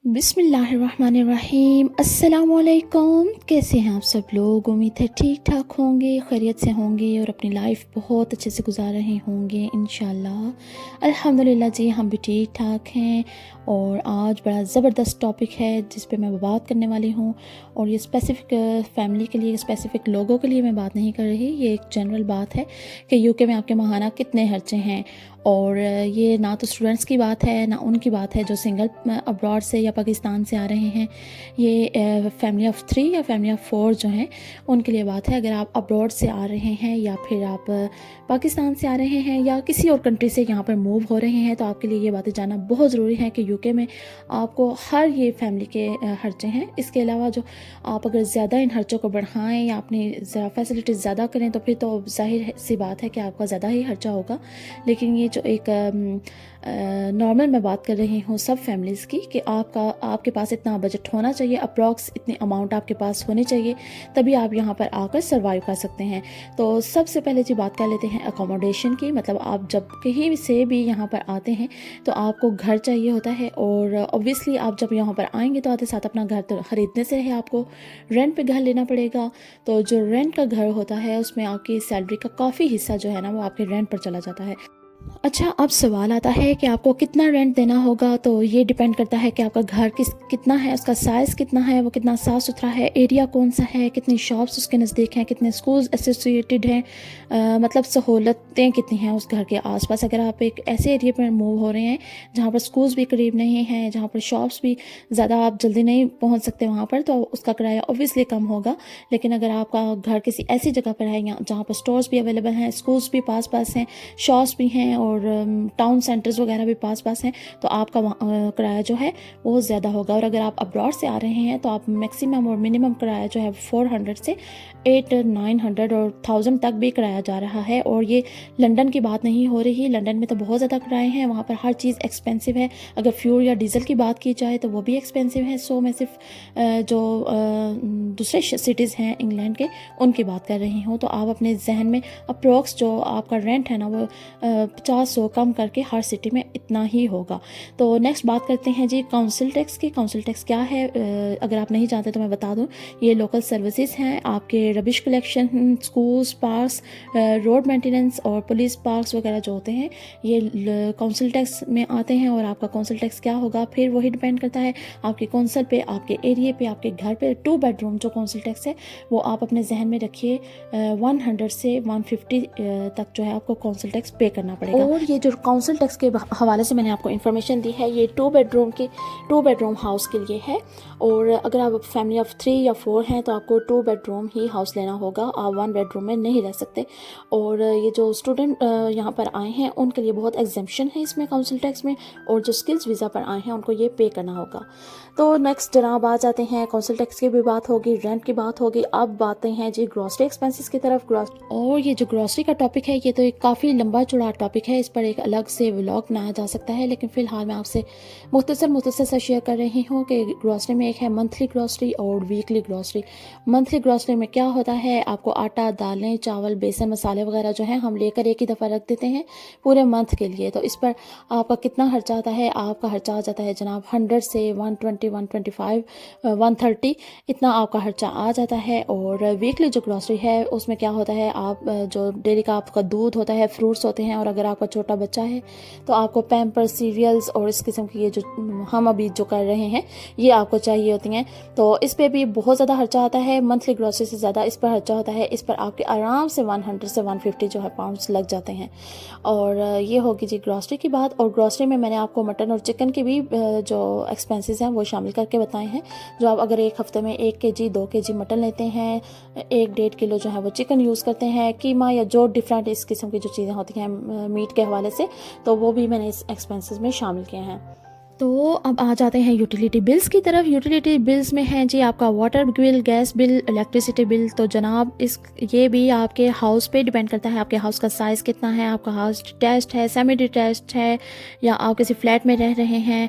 बिस्मिल्लाहिर्रहमानिर्रहीम। अस्सलाम वालेकुम। कैसे हैं आप सब लोग? उम्मीद है ठीक ठाक होंगे, खैरियत से होंगे और अपनी लाइफ बहुत अच्छे से गुजार रहे होंगे इंशाल्लाह। अल्हम्दुलिल्लाह जी, हम भी ठीक ठाक हैं। और आज बड़ा ज़बरदस्त टॉपिक है जिस पे मैं बात करने वाली हूँ। और ये स्पेसिफ़िक फैमिली के लिए, स्पेसिफ़िक लोगों के लिए मैं बात नहीं कर रही, ये एक जनरल बात है कि यूके में आपके माहाना कितने खर्चे हैं। और ये ना तो स्टूडेंट्स की बात है ना उनकी बात है जो सिंगल अब्रॉड से या पाकिस्तान से आ रहे हैं। ये फैमिली ऑफ 3 या फैमिली ऑफ 4 जो हैं उनके लिए बात है। अगर आप अब्रॉड से आ रहे हैं या फिर आप पाकिस्तान से आ रहे हैं या किसी और कंट्री से यहाँ पर मूव हो रहे हैं, तो आपके लिए ये बातें जानना बहुत ज़रूरी है कि यूके में आपको हर ये फैमिली के खर्चे हैं। इसके अलावा जो आप अगर ज़्यादा इन खर्चों को बढ़ाएँ या अपनी फैसिलिटीज़ ज़्यादा करें तो फिर तो ज़ाहिर सी बात है कि आपका ज़्यादा ही खर्चा होगा। लेकिन ये जो एक नॉर्मल मैं बात कर रही हूँ सब फैमिलीज़ की कि आपके पास इतना बजट होना चाहिए, अप्रॉक्स इतनी अमाउंट आपके पास होनी चाहिए, तभी आप यहाँ पर आकर सर्वाइव कर सकते हैं। तो सबसे पहले जी बात कर लेते हैं अकोमोडेशन की। मतलब आप जब कहीं से भी यहाँ पर आते हैं तो आपको घर चाहिए होता है। और ऑब्वियसली आप जब यहाँ पर आएंगे तो आते साथ अपना घर तो ख़रीदने से है, आपको रेंट पे घर लेना पड़ेगा। तो जो रेंट का घर होता है उसमें आपकी सैलरी का काफ़ी हिस्सा जो है ना वो आपके रेंट पर चला जाता है। अच्छा, अब सवाल आता है कि आपको कितना रेंट देना होगा। तो ये डिपेंड करता है कि आपका घर कितना है, उसका साइज़ कितना है, वो कितना साफ़ सुथरा है, एरिया कौन सा है, कितनी शॉप्स उसके नज़दीक हैं, कितने स्कूल्स एसोसिएटेड हैं, मतलब सहूलतें कितनी हैं उस घर के आसपास। अगर आप एक ऐसे एरिया पर मूव हो रहे हैं जहाँ पर स्कूल्स भी करीब नहीं हैं, जहाँ पर शॉप्स भी ज़्यादा आप जल्दी नहीं पहुँच सकते वहाँ पर, तो उसका किराया ऑब्वियसली कम होगा। लेकिन अगर आपका घर किसी ऐसी जगह पर है जहाँ पर स्टोर्स भी अवेलेबल हैं, स्कूल्स भी पास पास हैं, शॉप्स भी हैं और टाउन सेंटर्स वगैरह भी पास पास हैं, तो आपका किराया जो है वो ज़्यादा होगा। और अगर आप अब्रॉड से आ रहे हैं तो आप मैक्सिमम और मिनिमम किराया जो है 400 से 800, 900 और 1000 तक भी किराया जा रहा है। और ये लंदन की बात नहीं हो रही, लंदन में तो बहुत ज़्यादा किराए हैं, वहाँ पर हर चीज़ एक्सपेंसिव है। अगर फ्यूल या डीजल की बात की जाए तो वो भी एक्सपेंसिव है। सो मैं सिर्फ जो दूसरे सिटीज़ हैं इंग्लैंड के उनकी बात कर रही हूँ। तो आप अपने जहन में अप्रोक्स जो आपका रेंट है ना वो 50-100 कम करके हर सिटी में इतना ही होगा। तो नेक्स्ट बात करते हैं जी काउंसिल टैक्स की। काउंसिल टैक्स क्या है? अगर आप नहीं जानते तो मैं बता दूं, ये लोकल सर्विसेज हैं, आपके rubbish collection, schools, parks, road maintenance और पुलिस पार्क्स वगैरह जो होते हैं ये काउंसिल टैक्स में आते हैं। और आपका काउंसिल टैक्स क्या होगा फिर वही डिपेंड करता है आपके काउंसिल पे, आपके एरिया पे, आपके घर पे। 2 बेडरूम जो काउंसिल टैक्स है वो आप अपने जहन में रखिए 100 से 150 तक जो है आपको काउंसिल टैक्स पे करना पड़ेगा। और ये जो काउंसिल टैक्स के हवाले से मैंने आपको इन्फॉर्मेशन दी है, ये 2 बेडरूम हाउस के लिए है। और अगर आप फैमिली ऑफ 3 या 4 हैं तो आपको 2 बेडरूम ही हाउस लेना होगा, आप 1 बेडरूम में नहीं रह सकते। और ये जो स्टूडेंट यहाँ पर आए हैं उनके लिए बहुत एग्जेम्पशन है इसमें काउंसिल टैक्स में, और जो स्किल्स वीज़ा पर आए हैं उनको ये पे करना होगा। तो नेक्स्ट जनाब आ जाते हैं, काउंसिल टैक्स की भी बात होगी, रेंट की बात होगी। अब बातें हैं जी ग्रॉसरी एक्सपेंसेस की तरफ। और ये जो ग्रॉसरी का टॉपिक है ये तो एक काफ़ी लंबा चौड़ा टॉपिक है, इस पर एक अलग से व्लॉग बनाया जा सकता है। लेकिन फ़िलहाल मैं आपसे मुख्तसर सा शेयर कर रही हूँ कि ग्रॉसरी में एक है मंथली ग्रॉसरी और वीकली ग्रॉसरी। मंथली ग्रॉसरी में क्या होता है, आपको आटा, दालें, चावल, बेसन, मसाले वगैरह जो है हम लेकर एक ही दफ़ा रख देते हैं पूरे मंथ के लिए। तो इस पर आपका कितना खर्चा आता है? आपका खर्चा आ जाता है जनाब 100 से 120, 125, 130 इतना आपका खर्चा आ जाता है। और वीकली जो ग्रॉसरी है उसमें क्या होता है, आप जो डेली का आपका दूध होता है, फ्रूट्स होते हैं, और अगर आपका छोटा बच्चा है तो आपको पैम्पर, सीरियल्स और इस किस्म की ये जो हम अभी जो कर रहे हैं ये आपको चाहिए होती हैं। तो इस पे भी बहुत ज़्यादा खर्चा आता है, मंथली ग्रॉसरी से ज़्यादा इस पर खर्चा होता है। इस पर आपके आराम से 100 से 150 जो है पाउंड्स लग जाते हैं। और ये होगी जी ग्रॉसरी की बात। और ग्रॉसरी में मैंने आपको मटन और चिकन की भी जो एक्सपेंसेस हैं वो शामिल करके बताए हैं। जो आप अगर एक हफ्ते में 1 kg 2 kg मटन लेते हैं, 1-1.5 किलो जो है वो चिकन यूज़ करते हैं, कीमा या जो डिफरेंट इस किस्म की जो चीज़ें होती हैं मीट के हवाले से, तो वो भी मैंने इस एक्सपेंसेस में शामिल किए हैं। तो अब आ जाते हैं यूटिलिटी बिल्स की तरफ। यूटिलिटी बिल्स में है जी आपका water bill, gas bill, electricity bill. तो जनाब ये भी आपके हाउस पे डिपेंड करता है, आपके हाउस का साइज़ कितना है, आपका हाउस डिटैच्ड है, सेमी डिटैच्ड है, या आप किसी फ्लैट में रह रहे हैं।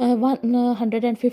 150